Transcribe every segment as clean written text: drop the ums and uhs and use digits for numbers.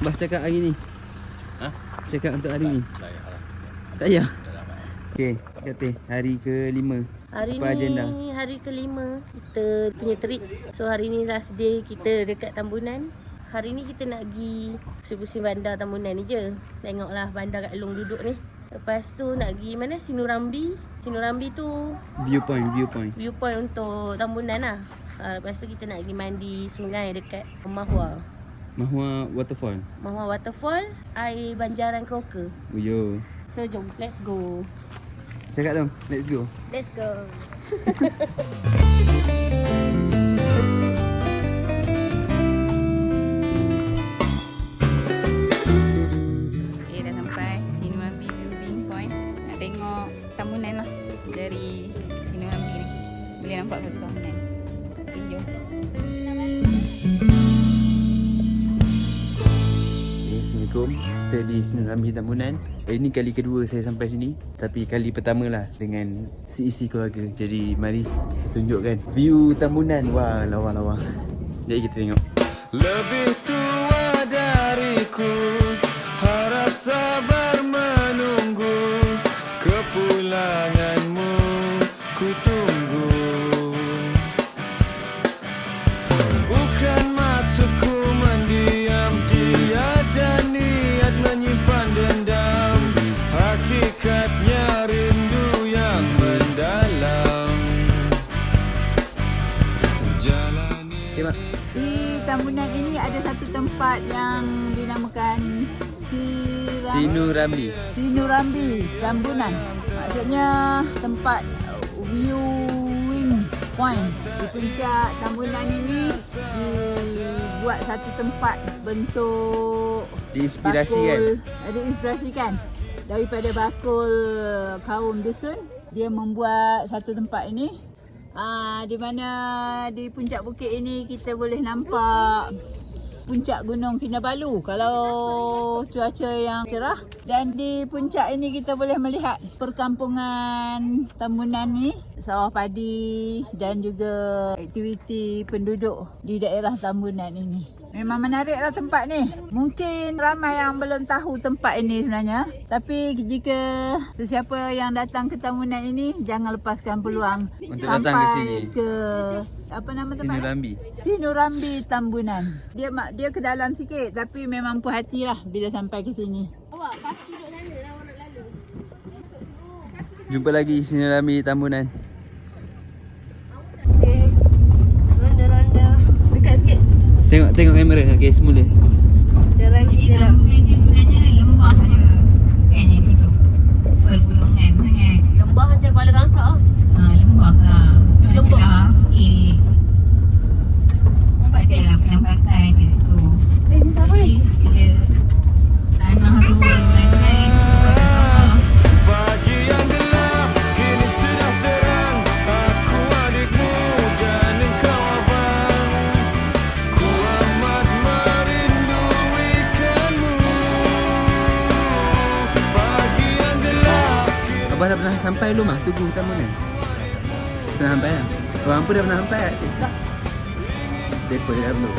Bah cakap hari ni. Ha? Cakap untuk hari ni. Tak payah lah. Tak payah. Okey, kata hari ke-5. Hari Apa ni agenda? hari ke-5 kita punya trip. So hari ni last day kita dekat Tambunan. Hari ni kita nak pergi pusing-pusing bandar Tambunan ni je. Tengoklah bandar kat Long duduk ni. Lepas tu nak pergi mana? Sinurambi. Sinurambi tu Viewpoint. viewpoint untuk Tambunan lah. Lepas tu kita nak pergi mandi sungai dekat Mahua. Mahua Waterfall. Mahua Waterfall, air banjaran Croker. Uyo. So jom, let's go. Cakap dong, let's go. Let's go. Okay, dah sampai Sinurambi Viewing Point. Nak tengok Tambunan lah dari Sinurambi ni. Boleh nampak satu Tambunan. Okay, jom. Assalamualaikum. Kita di Sinurambi Tambunan. Ini kali kedua saya sampai sini, tapi kali pertama lah dengan seisi keluarga. Jadi mari kita tunjukkan view Tambunan. Wah, lawa-lawa. Jadi kita tengok. Lebih tua dariku, harap sabar menunggu kepulanganmu, ku tunggu. Bukan maksudku mendiam, tiada niat menyimpan dendam. Hakikatnya rindu yang mendalam. Jalani Okay, Mak. Di Tambunan ini ada satu tempat yang dinamakan Sinurambi. Sinurambi Tambunan. Maksudnya tempat viewing point. Di puncak Tambunan ini dibuat satu tempat bentuk Diinspirasi kan? diinspirasikan daripada bakul kaum dusun. Dia membuat satu tempat ini di mana di puncak bukit ini kita boleh nampak puncak Gunung Kinabalu kalau cuaca yang cerah, dan di puncak ini kita boleh melihat perkampungan Tambunan ni, sawah padi dan juga aktiviti penduduk di daerah Tambunan ini. Memang menariklah tempat ni. Mungkin ramai yang belum tahu tempat ini sebenarnya, tapi jika sesiapa yang datang ke Tambunan ini, jangan lepaskan peluang Untuk sampai datang ke sini. ke apa nama tempat? Sinurambi. Sinurambi Tambunan. Dia ke dalam sikit, tapi memang puas hatilah bila sampai ke sini. Awak kaki duduk sana lah awak nak lalu. Jumpa lagi Sinurambi Tambunan. Okay. Ronda-ronda. Dekat sikit. Tengok kamera. Okey, semula. Sekarang kita nak Lembah je. Kayaknya duduk pergulungan sangat. lembah macam Kuala Kangsar. Lembah lah. Lembah. Nampak dia lah penampatan kat situ. Ni siapa ni? Bila tanah tu landai, pagi yang gelap kini sudah terang. Aku adikmu dan engkau abang. Ku amat merindui kamu. Pagi yang gelap. Abah dah pernah sampai belum ah? Tugu Tambunan. Pernah sampai dah? Orang pun dah pernah sampai tak? Dah. Depa dah belum.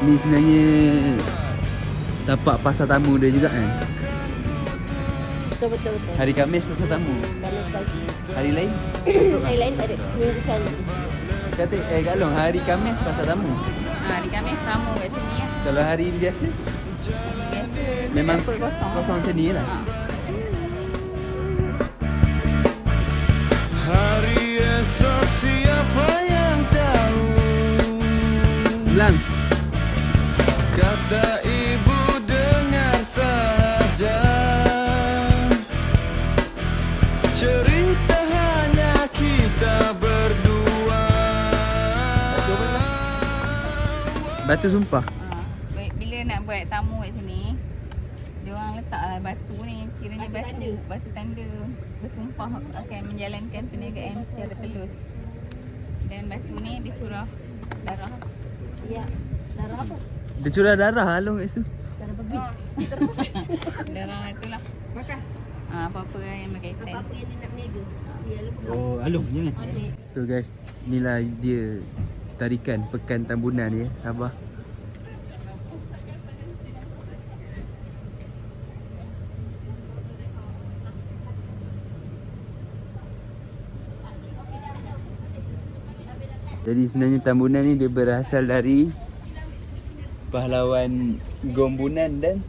Ni sebenarnya tapak pasar tamu dia juga kan? Betul. Hari Khamis pasar tamu. Kamis pagi. Hari lain? Hari lain tak ada. Seminggu sekali. Kata Kak Long, hari Khamis pasar tamu. di kami tamu kat sini lah. Kalau hari biasa Biasa memang tak apa, kosong. kosong macam ni lah. Hari esok siapa yang tahu. Belang. Kata ibu dengar saja. Cerita hanya kita berdua. Batu sumpah. Bila nak buat tamu kat sini, dia orang letaklah batu ni, kiranya batu tanda bersumpah akan menjalankan perniagaan secara telus. Dan batu ni dicurah darah. Ya. Darah apa? Dia curah darah Along kat situ. Darah babi. Darah itulah. Makan. Apa-apa yang berkaitan. Apa-apa yang dia nak berniaga. Ya, lupa. Oh, Along jangan. So guys, inilah dia tarikan Pekan Tambunan ya, Sabah. Jadi sebenarnya Tambunan ni dia berasal dari pahlawan Gombunan dan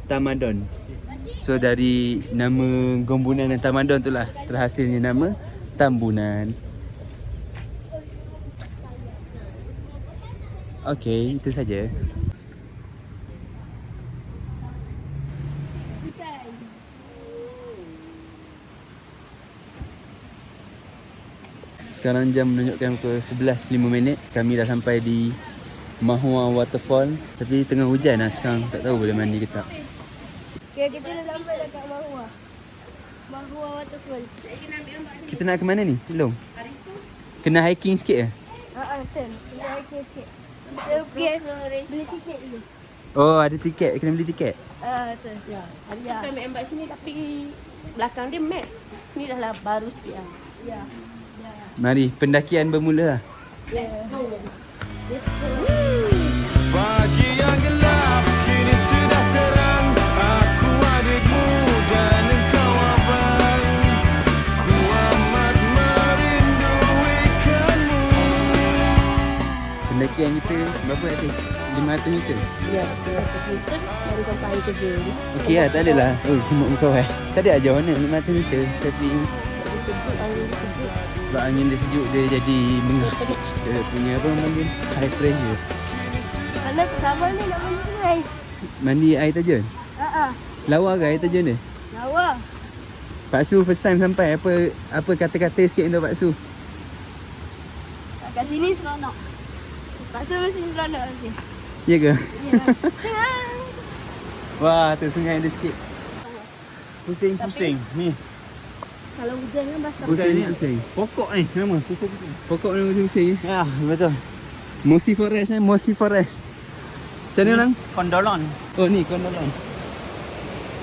Tamadon. So dari nama Gombunan dan Tamadon tu lah terhasilnya nama Tambunan. Okey, itu saja. Sekarang jam menunjukkan pukul 11.05. Kami dah sampai di Mahua Waterfall. Tapi tengah hujan lah sekarang. Tak tahu boleh mandi ke tak. Okay, kita dah sampai dekat Mahua. Mahua Waterfall. Kita nak ke mana ni? Belum. Kena hiking sikit ke? Betul. Kita hiking sikit. Kita beli tiket dulu. Oh, ada tiket. Kena beli tiket. Betul. Ya. Kita ambil embat sini tapi belakang dia map. Ni dah lah baru sikit lah. Ya. Mari, pendakian bermula lah. Ya. Let's go. Pagi yang gelap kini sudah terang. Aku adikmu dan engkau abang. Ku amat merinduikanmu. Pendakian kita berapa nanti? 500 meter? Ya, 500 meter baru sampai air terjun. Okey lah, tak adalah. Oh, semua muka kawan. Tak ada jauh mana 500 meter. Tapi Sejuk, angin sejuk. sebab angin dia sejuk, dia jadi mengah sikit. Dia punya apa orang panggil? High pressure. Mana tak sabar ni nak mandi sungai. Mandi air terjun? Lawa ke air terjun dia? Lawa. Pak Su first time sampai. Apa kata-kata sikit untuk Pak Su? Kat sini seronok. Paksa mesti seronok nanti. Ya ke? Ya. Wah, tu sungai dia sikit. Pusing-pusing ni. Kalau hujan kan basah. Pusing. Pokok ni nama pusing-pusing. Pokok ni pusing-pusing. Ya, betul. Mossy Forest Mossy Forest. Macam mana orang? Kondolon. Oh ni Kondolon.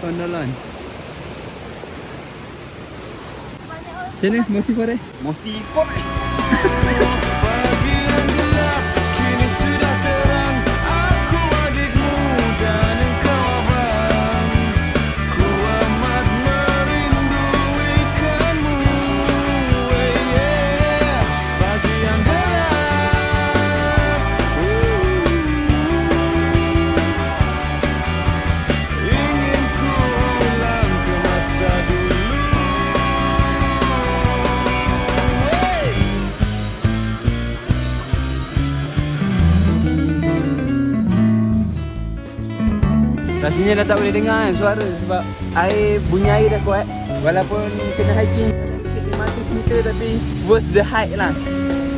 Kondolon. Macam mana Mossy Forest? Mossy Forest. Pagi yang gelap kini sudah terang. Aku adikmu dan engkau abang. Ku amat merinduikanmu. Yeah. Pagi yang gelap. Ingin ku ulang ke masa dulu. Rasanya dah tak boleh dengar kan suara sebab bunyi air dah kuat. Walaupun kena hiking 500 meter tapi worth the hike lah.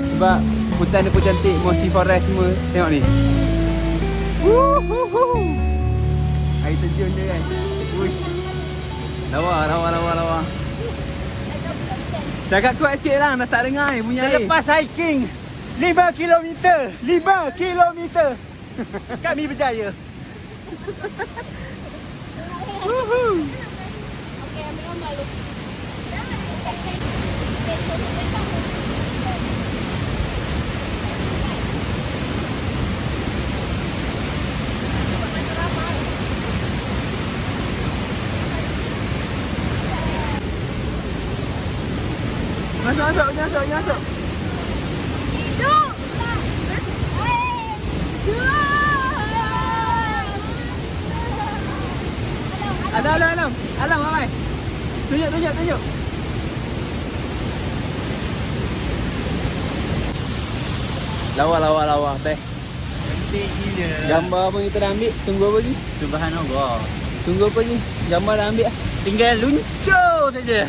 Sebab hutan dia pun cantik, Mossy Forest semua. Tengok ni. Air terjun je kan. Uish. Lawa. Cakap kuat sikit lah, dah tak dengar bunyi air. Selepas hiking 5 kilometer kami berjaya. Masuk. Alam, Mamai. Tunjuk. Lawa, best. Cantik gila. Gambar apa kita dah ambil? Tunggu apa lagi? Subhanallah. Tunggu apa lagi? Gambar dah ambil lah. Tinggal luncur saja.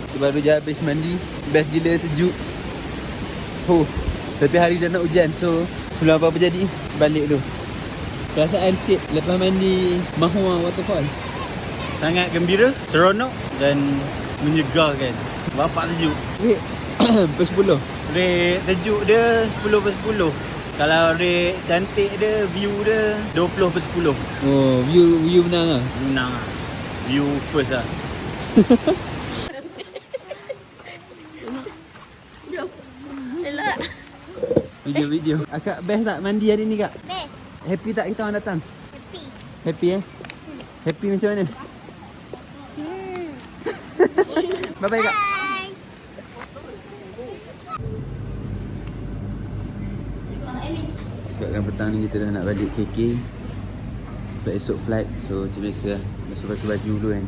Kita baru je habis mandi. Best gila, sejuk. Tapi hari dah nak hujan. So, sebelum apa-apa jadi, balik tu. Perasaan sikit lepas mandi Mahua Waterfall. Sangat gembira, seronok dan menyegarkan. Bapak sejuk. Wait, per 10. Rate sejuk dia 10/10. Kalau rate cantik dia, view dia 20/10. Oh, view menang lah. Menang lah. View first lah. Video. Akak best tak mandi hari ni kak? Best. Happy tak kita orang datang? Happy. Happy Happy macam mana? Bye-bye kak. Bye. Sebabkan petang ni kita dah nak balik KK. Sebab esok flight. So macam biasa lah, basuh-basuh baju dulu kan.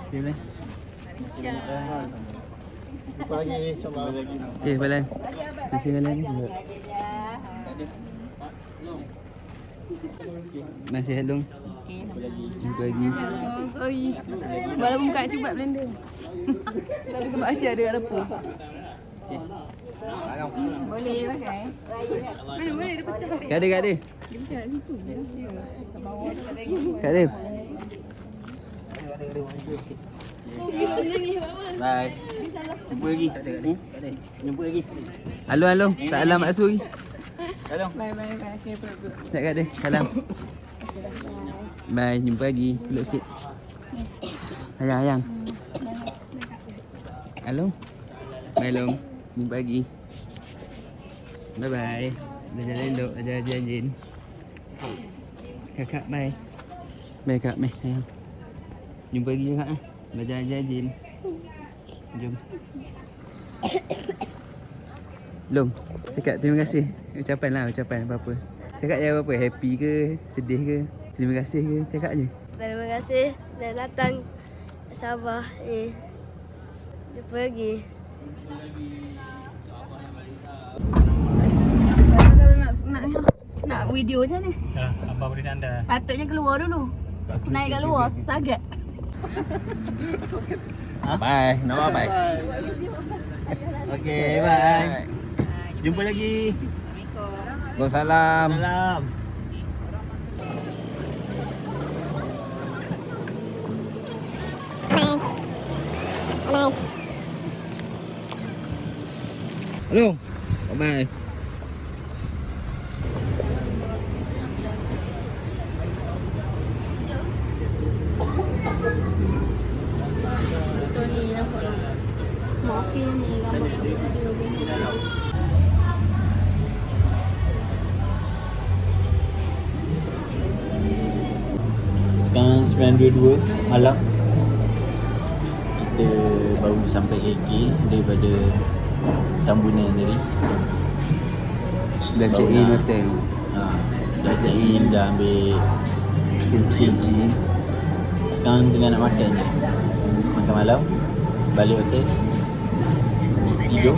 Okay, Balan. Okay, Balan. Terima kasih, Balan. Masih hello. Jumpa lagi. Oh, sorry. Malam buka cuba blender. Tapi kebab aci ada kat dapur. Boleh pakai. Mana boleh dia pecah. Kak ada. Dia pecah kat situ. Kat bawah tu tak tengok. Kak ada. Bye. Jumpa lagi. Jumpa lagi. Halo. Salam Mak Su lagi. Salam. Bye. Okay, perut. Sekejap Kak ada. Salam. Bye, jumpa lagi. Peluk sikit. Ayang. Halo. Bye, Long. Jumpa lagi. Bye-bye. Dah jalan elok. Dah jalan Jin. Kakak, bye. Bye, Kak. Bye, ayang. Jumpa lagi Kak. Dah jalan Jin. Jom. Long, cakap terima kasih. Ucapan apa-apa. Cakap je apa-apa. Happy ke? Sedih ke? Terima kasih ke? Cakap je. Terima kasih dah datang Sabah. Jumpa lagi. Kalau nak video macam ni. Abang beri tanda. Patutnya keluar dulu. Naik kat luar, sagat. Bye. Nama bye. Okay, bye. Jumpa lagi. Waalaikumsalam. Salam. Hello. Bye. Betul ni nampak lah. Mau okey ni gambar video. Sekarang 9.22 malam. Kita baru sampai KK daripada Tambunan tadi. Dah check in hotel. Dah check in, dah ambil kunci. Sekarang tengah nak makan je. Makan malam, balik hotel, tidur.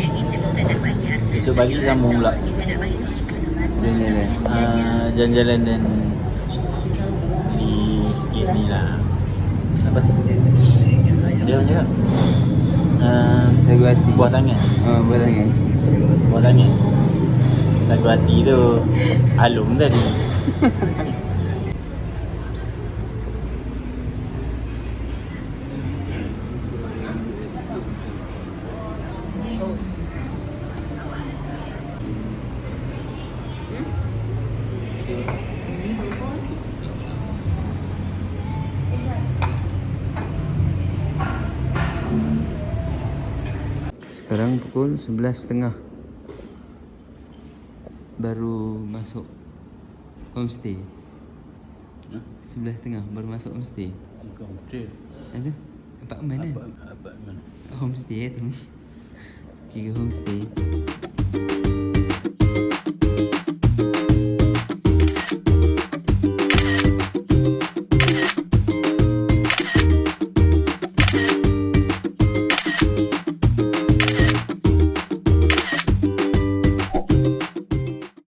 Esok pagi sambung pula. Jalan-jalan dan ni sikit ni lah. Apa? Dia orang cakap Sagu hati. buah tangan. Buah tangan. Buah tangan. Sagu hati tu Alung tadi. Sekarang pukul 11.30. Baru masuk homestay. 11.30 baru masuk homestay. Bukan hotel. Ada? Apartment kan? Apartment. Homestay tu. Kira homestay.